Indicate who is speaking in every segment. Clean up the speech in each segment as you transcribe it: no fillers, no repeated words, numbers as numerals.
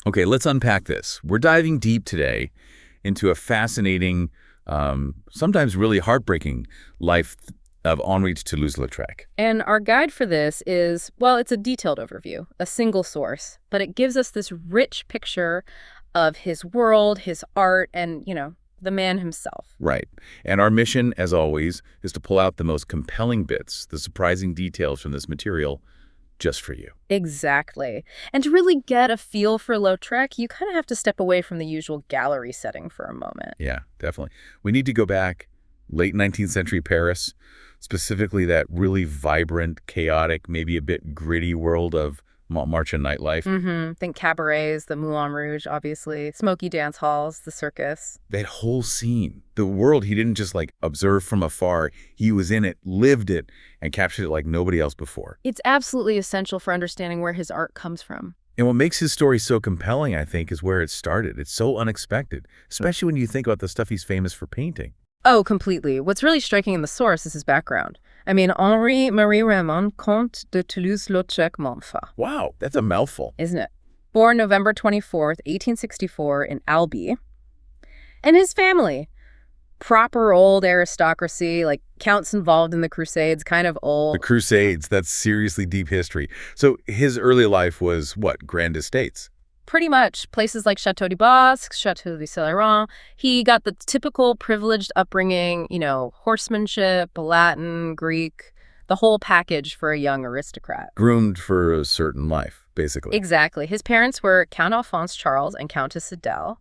Speaker 1: Okay, let's unpack this. We're diving deep today into a fascinating, sometimes really heartbreaking life of Henri de Toulouse-Lautrec.
Speaker 2: And our guide for this is, well, it's a detailed overview, a single source, but it gives us this rich picture of his world, his art, and, the man himself.
Speaker 1: Right. And our mission, as always, is to pull out the most compelling bits, the surprising details from this material, just for you.
Speaker 2: Exactly. And to really get a feel for Lautrec, you kind of have to step away from the usual gallery setting for a moment.
Speaker 1: Yeah, definitely. We need to go back, late 19th century Paris, specifically that really vibrant, chaotic, maybe a bit gritty world of Montmartre nightlife.
Speaker 2: Think cabarets, the Moulin Rouge, obviously, smoky dance halls, the Circus.
Speaker 1: That whole scene, the world he didn't just observe from afar. He was in it, lived it, and captured it like nobody else before.
Speaker 2: It's absolutely essential for understanding where his art comes from.
Speaker 1: And what makes his story so compelling, I think, is where it started. It's so unexpected, especially when you think about the stuff he's famous for painting.
Speaker 2: Oh, completely. What's really striking in the source is his background. I mean, Henri-Marie Raymond, Comte de Toulouse-Lautrec Montmartre.
Speaker 1: Wow, that's a mouthful.
Speaker 2: Isn't it? Born November 24th, 1864 in Albi. And his family, proper old aristocracy, like counts involved in the Crusades, kind of old.
Speaker 1: The Crusades, that's seriously deep history. So his early life was what, grand estates?
Speaker 2: Pretty much. Places like Chateau de Bosque, Chateau de Celeron. He got the typical privileged upbringing, horsemanship, Latin, Greek, the whole package for a young aristocrat.
Speaker 1: Groomed for a certain life, basically.
Speaker 2: Exactly. His parents were Count Alphonse Charles and Countess Adele.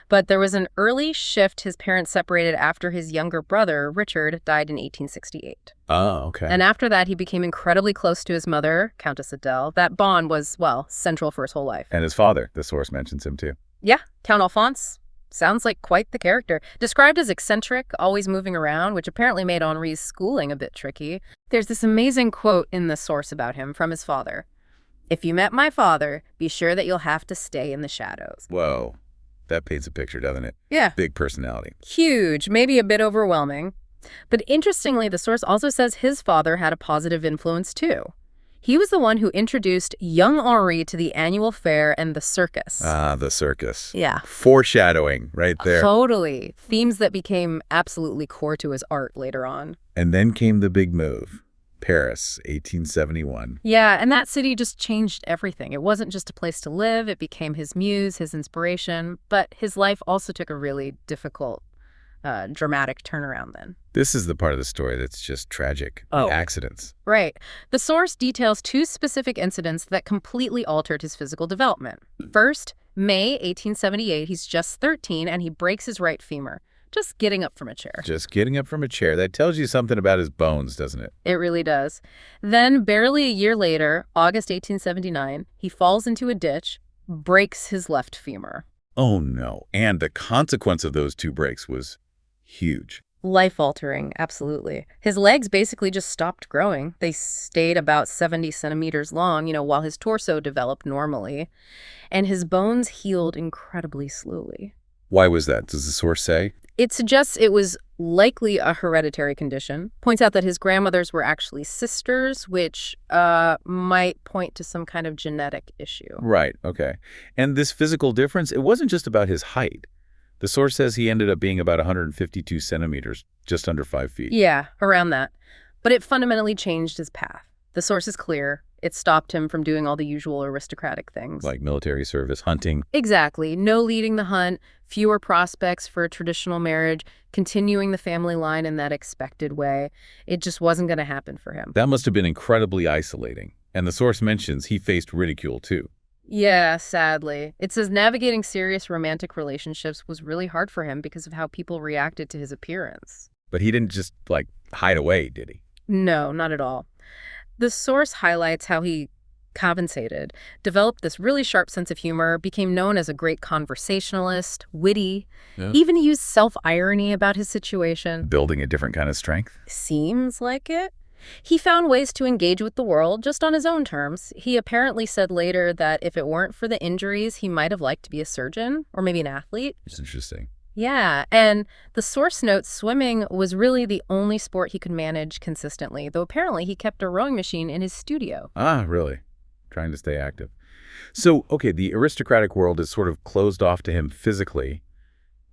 Speaker 2: But there was an early shift. His parents separated after his younger brother, Richard, died in 1868.
Speaker 1: Oh, okay.
Speaker 2: And after that, he became incredibly close to his mother, Countess Adele. That bond was, central for his whole life.
Speaker 1: And his father, the source mentions him too.
Speaker 2: Yeah, Count Alphonse. Sounds like quite the character. Described as eccentric, always moving around, which apparently made Henri's schooling a bit tricky. There's this amazing quote in the source about him from his father. "If you met my father, be sure that you'll have to stay in the shadows."
Speaker 1: Whoa. That paints a picture, doesn't it?
Speaker 2: Yeah.
Speaker 1: Big personality.
Speaker 2: Huge, maybe a bit overwhelming. But interestingly, the source also says his father had a positive influence too. He was the one who introduced young Henri to the annual fair and the circus.
Speaker 1: Ah, the circus.
Speaker 2: Yeah.
Speaker 1: Foreshadowing right there.
Speaker 2: Totally. Themes that became absolutely core to his art later on.
Speaker 1: And then came the big move. Paris, 1871.
Speaker 2: Yeah, and that city just changed everything. It wasn't just a place to live. It became his muse, his inspiration. But his life also took a really difficult, dramatic turnaround then.
Speaker 1: This is the part of the story that's just tragic.
Speaker 2: Oh.
Speaker 1: Accidents.
Speaker 2: Right. The source details two specific incidents that completely altered his physical development. First, May 1878, he's just 13, and he breaks his right femur. Just getting up from a chair.
Speaker 1: Just getting up from a chair. That tells you something about his bones, doesn't it?
Speaker 2: It really does. Then, barely a year later, August 1879, he falls into a ditch, breaks his left femur.
Speaker 1: Oh, no. And the consequence of those two breaks was huge.
Speaker 2: Life-altering, absolutely. His legs basically just stopped growing. They stayed about 70 centimeters long, while his torso developed normally. And his bones healed incredibly slowly.
Speaker 1: Why was that? Does the source say?
Speaker 2: It suggests it was likely a hereditary condition. Points out that his grandmothers were actually sisters, which might point to some kind of genetic issue.
Speaker 1: Right, okay. And this physical difference, it wasn't just about his height. The source says he ended up being about 152 centimeters, just under 5 feet.
Speaker 2: Yeah, around that. But it fundamentally changed his path. The source is clear. It stopped him from doing all the usual aristocratic things.
Speaker 1: Like military service, hunting.
Speaker 2: Exactly. No leading the hunt, fewer prospects for a traditional marriage, continuing the family line in that expected way. It just wasn't going to happen for him.
Speaker 1: That must have been incredibly isolating. And the source mentions he faced ridicule, too.
Speaker 2: Yeah, sadly. It says navigating serious romantic relationships was really hard for him because of how people reacted to his appearance.
Speaker 1: But he didn't just, hide away, did he?
Speaker 2: No, not at all. The source highlights how he compensated, developed this really sharp sense of humor, became known as a great conversationalist, witty, even used self-irony about his situation.
Speaker 1: Building a different kind of strength?
Speaker 2: Seems like it. He found ways to engage with the world just on his own terms. He apparently said later that if it weren't for the injuries, he might have liked to be a surgeon or maybe an athlete.
Speaker 1: It's interesting.
Speaker 2: Yeah, and the source notes swimming was really the only sport he could manage consistently, though apparently he kept a rowing machine in his studio.
Speaker 1: Ah, really? Trying to stay active. So, okay, the aristocratic world is sort of closed off to him physically.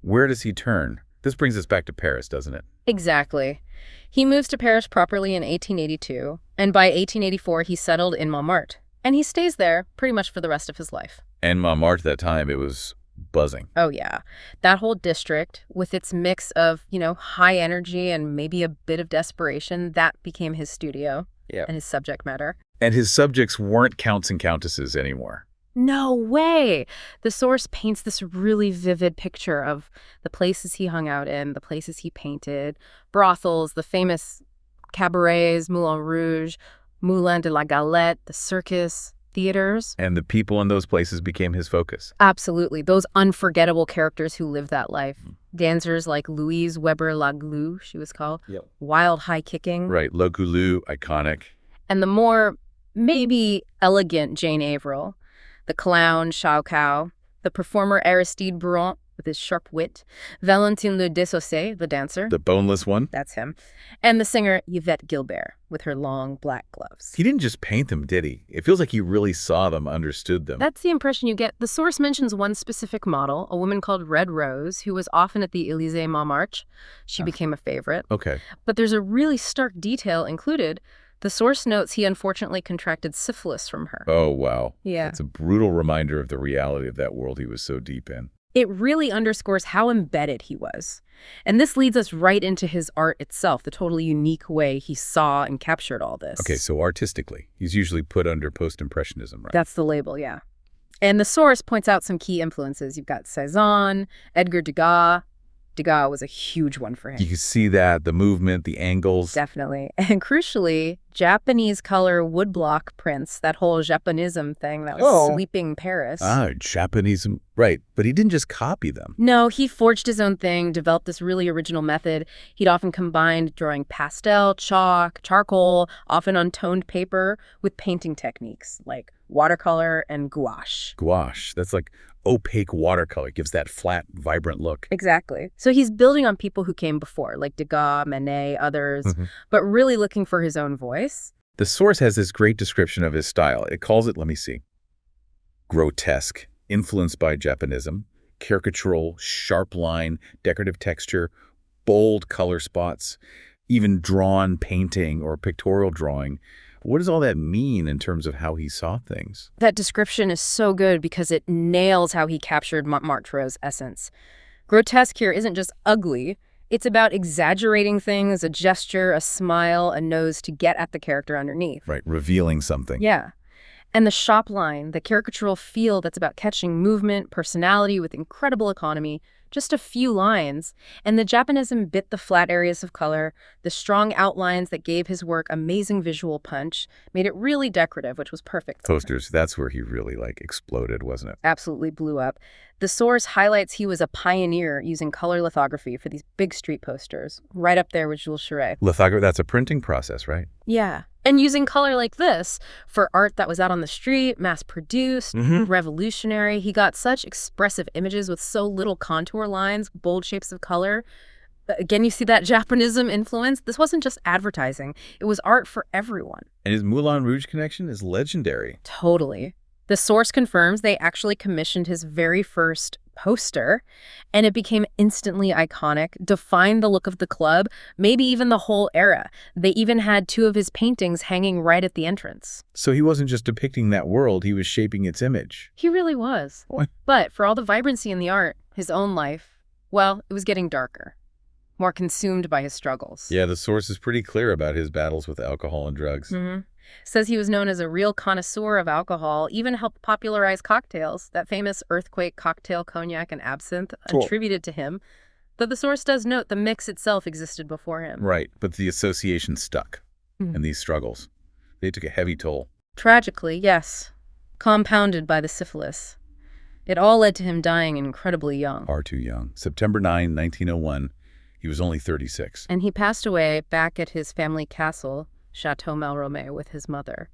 Speaker 1: Where does he turn? This brings us back to Paris, doesn't it?
Speaker 2: Exactly. He moves to Paris properly in 1882, and by 1884 he settled in Montmartre. And he stays there pretty much for the rest of his life.
Speaker 1: And Montmartre at that time, it was buzzing.
Speaker 2: Oh, yeah. That whole district, with its mix of, high energy and maybe a bit of desperation, that became his studio and his subject matter.
Speaker 1: And his subjects weren't counts and countesses anymore.
Speaker 2: No way! The source paints this really vivid picture of the places he hung out in, the places he painted, brothels, the famous cabarets, Moulin Rouge, Moulin de la Galette, the Circus, theaters.
Speaker 1: And the people in those places became his focus.
Speaker 2: Absolutely. Those unforgettable characters who lived that life. Dancers like Louise Weber-Laglou, she was called.
Speaker 1: Yep.
Speaker 2: Wild high kicking.
Speaker 1: Right. Lagoulou, iconic.
Speaker 2: And the more, maybe elegant Jane Averill, the clown Shao Cao, the performer Aristide Bruant with his sharp wit, Valentine Le Dessaussé, the dancer.
Speaker 1: The boneless one.
Speaker 2: That's him. And the singer Yvette Gilbert with her long black gloves.
Speaker 1: He didn't just paint them, did he? It feels like he really saw them, understood them.
Speaker 2: That's the impression you get. The source mentions one specific model, a woman called Red Rose, who was often at the Élysée Montmartre. She became a favorite.
Speaker 1: Okay.
Speaker 2: But there's a really stark detail included. The source notes he unfortunately contracted syphilis from her.
Speaker 1: Oh, wow.
Speaker 2: Yeah.
Speaker 1: It's a brutal reminder of the reality of that world he was so deep in.
Speaker 2: It really underscores how embedded he was. And this leads us right into his art itself, the totally unique way he saw and captured all this.
Speaker 1: Okay, so artistically, he's usually put under post-impressionism, right?
Speaker 2: That's the label, yeah. And the source points out some key influences. You've got Cézanne, Edgar Degas. Degas was a huge one for him.
Speaker 1: You can see that, the movement, the angles.
Speaker 2: Definitely. And crucially, Japanese color woodblock prints, that whole Japonism thing that was sweeping Paris.
Speaker 1: Japanism. Right. But he didn't just copy them.
Speaker 2: No, he forged his own thing, developed this really original method. He'd often combined drawing pastel, chalk, charcoal, often on toned paper, with painting techniques like watercolor and gouache.
Speaker 1: Gouache. That's like opaque watercolor. Gives that flat, vibrant look.
Speaker 2: Exactly. So he's building on people who came before, like Degas, Manet, others, but really looking for his own voice.
Speaker 1: The source has this great description of his style. It calls it, let me see, grotesque, influenced by Japanism, caricatural, sharp line, decorative texture, bold color spots, even drawn painting or pictorial drawing. What does all that mean in terms of how he saw things?
Speaker 2: That description is so good because it nails how he captured Montmartre's essence. Grotesque here isn't just ugly. It's about exaggerating things, a gesture, a smile, a nose to get at the character underneath.
Speaker 1: Right, revealing something.
Speaker 2: Yeah. And the shop line, the caricatural feel that's about catching movement, personality with incredible economy, just a few lines. And the Japanism bit the flat areas of color, the strong outlines that gave his work amazing visual punch, made it really decorative, which was perfect.
Speaker 1: Posters, that's where he really exploded, wasn't it?
Speaker 2: Absolutely blew up. The source highlights he was a pioneer using color lithography for these big street posters, right up there with Jules Cheret.
Speaker 1: Lithography, that's a printing process, right?
Speaker 2: Yeah. And using color like this for art that was out on the street, mass-produced, revolutionary. He got such expressive images with so little contour lines, bold shapes of color. Again, you see that Japanism influence? This wasn't just advertising. It was art for everyone.
Speaker 1: And his Moulin Rouge connection is legendary.
Speaker 2: Totally. The source confirms they actually commissioned his very first poster, and it became instantly iconic, defined the look of the club, maybe even the whole era. They even had two of his paintings hanging right at the entrance.
Speaker 1: So he wasn't just depicting that world, he was shaping its image.
Speaker 2: He really was.
Speaker 1: What?
Speaker 2: But for all the vibrancy in the art, his own life, well, it was getting darker, more consumed by his struggles.
Speaker 1: Yeah, the source is pretty clear about his battles with alcohol and drugs.
Speaker 2: Says he was known as a real connoisseur of alcohol, even helped popularize cocktails, that famous earthquake cocktail, cognac and absinthe, attributed to him. Though the source does note the mix itself existed before him.
Speaker 1: Right, but the association stuck. And these struggles, they took a heavy toll.
Speaker 2: Tragically, yes. Compounded by the syphilis. It all led to him dying incredibly young.
Speaker 1: Far too young. September 9, 1901. He was only 36.
Speaker 2: And he passed away back at his family castle, Chateau Malromé, with his mother,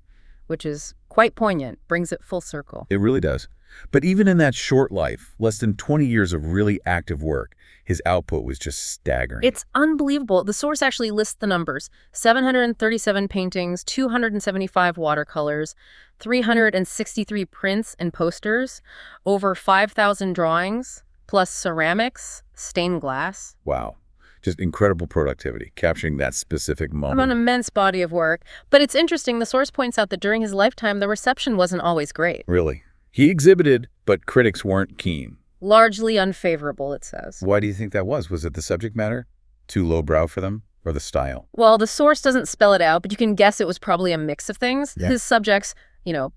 Speaker 2: which is quite poignant, brings it full circle.
Speaker 1: It really does. But even in that short life, less than 20 years of really active work, his output was just staggering.
Speaker 2: It's unbelievable. The source actually lists the numbers: 737 paintings, 275 watercolors, 363 prints and posters, over 5,000 drawings, plus ceramics, stained glass.
Speaker 1: Wow. Just incredible productivity, capturing that specific moment.
Speaker 2: An immense body of work. But it's interesting, the source points out that during his lifetime, the reception wasn't always great.
Speaker 1: Really? He exhibited, but critics weren't keen.
Speaker 2: Largely unfavorable, it says.
Speaker 1: Why do you think that was? Was it the subject matter? Too lowbrow for them? Or the style?
Speaker 2: Well, the source doesn't spell it out, but you can guess it was probably a mix of things.
Speaker 1: Yeah.
Speaker 2: His subjects,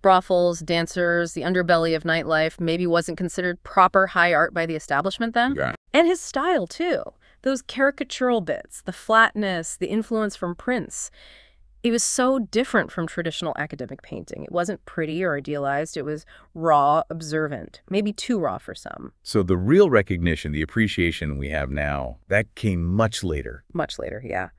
Speaker 2: brothels, dancers, the underbelly of nightlife, maybe wasn't considered proper high art by the establishment then.
Speaker 1: Yeah.
Speaker 2: And his style, too. Those caricatural bits, the flatness, the influence from prints. It was so different from traditional academic painting. It wasn't pretty or idealized. It was raw, observant, maybe too raw for some.
Speaker 1: So the real recognition, the appreciation we have now, that came much later.
Speaker 2: Much later, yeah.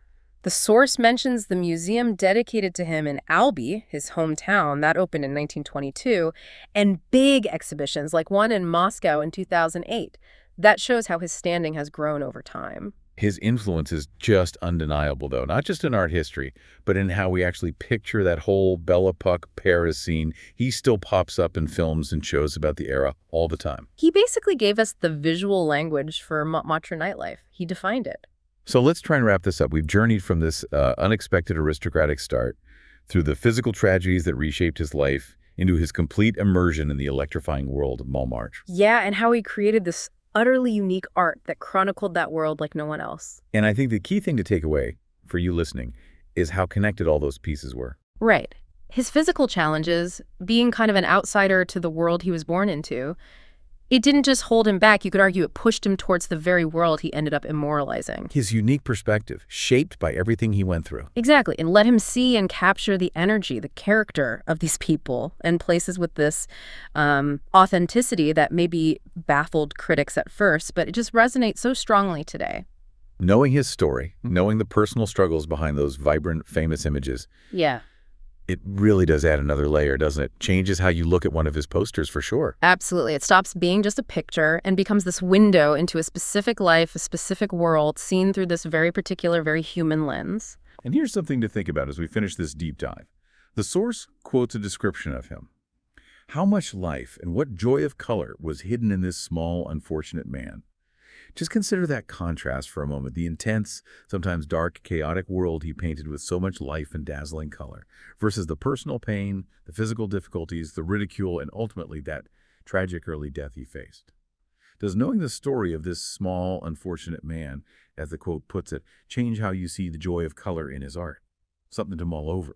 Speaker 2: The source mentions the museum dedicated to him in Albi, his hometown, that opened in 1922, and big exhibitions like one in Moscow in 2008. That shows how his standing has grown over time.
Speaker 1: His influence is just undeniable, though, not just in art history, but in how we actually picture that whole Belle Époque Paris scene. He still pops up in films and shows about the era all the time.
Speaker 2: He basically gave us the visual language for Montmartre nightlife. He defined it.
Speaker 1: So let's try and wrap this up. We've journeyed from this unexpected aristocratic start through the physical tragedies that reshaped his life into his complete immersion in the electrifying world of Montmartre.
Speaker 2: Yeah, and how he created this utterly unique art that chronicled that world like no one else.
Speaker 1: And I think the key thing to take away for you listening is how connected all those pieces were.
Speaker 2: Right. His physical challenges, being kind of an outsider to the world he was born into, it didn't just hold him back. You could argue it pushed him towards the very world he ended up immortalizing.
Speaker 1: His unique perspective, shaped by everything he went through.
Speaker 2: Exactly, and let him see and capture the energy, the character of these people and places with this authenticity that maybe baffled critics at first, but it just resonates so strongly today.
Speaker 1: Knowing his story, knowing the personal struggles behind those vibrant, famous images,
Speaker 2: Yeah.
Speaker 1: it really does add another layer, doesn't it? Changes how you look at one of his posters for sure.
Speaker 2: Absolutely. It stops being just a picture and becomes this window into a specific life, a specific world, seen through this very particular, very human lens.
Speaker 1: And here's something to think about as we finish this deep dive. The source quotes a description of him. How much life and what joy of color was hidden in this small, unfortunate man? Just consider that contrast for a moment, the intense, sometimes dark, chaotic world he painted with so much life and dazzling color, versus the personal pain, the physical difficulties, the ridicule, and ultimately that tragic early death he faced. Does knowing the story of this small, unfortunate man, as the quote puts it, change how you see the joy of color in his art? Something to mull over.